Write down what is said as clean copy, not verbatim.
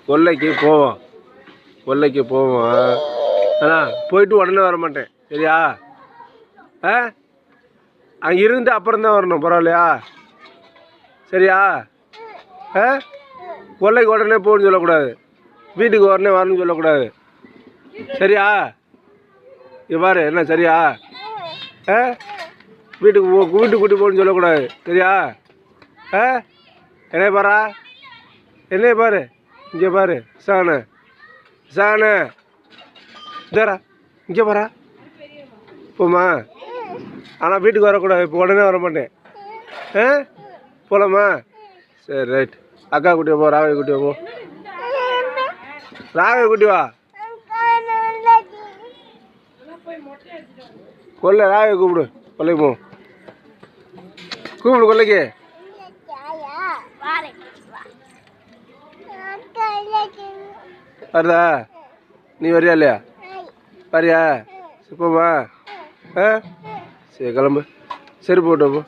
கொல்லைக்கு போவோம், கொல்லைக்கு போவோம். போயிட்டு உடனே வர மாட்டேன், சரியா? அங்கே இருந்து அப்புறம் தான் வரணும், பரவாயில்லையா? சரியா? கொல்லைக்கு உடனே போகணுன்னு சொல்லக்கூடாது, வீட்டுக்கு உடனே வரணும்னு சொல்லக்கூடாது, சரியா? இது பாரு என்ன, சரியா? வீட்டுக்கு கூட்டி போகணுன்னு சொல்லக்கூடாது, சரியா? என்னைய பாரா, என்னைய பாரு, இங்கே பாரு, சாணு சாணு இதரா, இங்கே பாரா. போமா, ஆனால் வீட்டுக்கு வரக்கூடாது, இப்போ உடனே வர மாட்டேன். போகலாமா? சரி, ரைட். அக்கா கூட்டி போ, ராவை கூட்டி போ, ராவை கூட்டி வா. கொல்லை ராவை கூப்பிடு, கொல்லைக்கு போ, கூப்பிடு கொல்லைக்கு. வருதா? நீ வரியா இல்லையா? வரியா? போமா. சரி, கிளம்பு. சரி, போட்டு போ.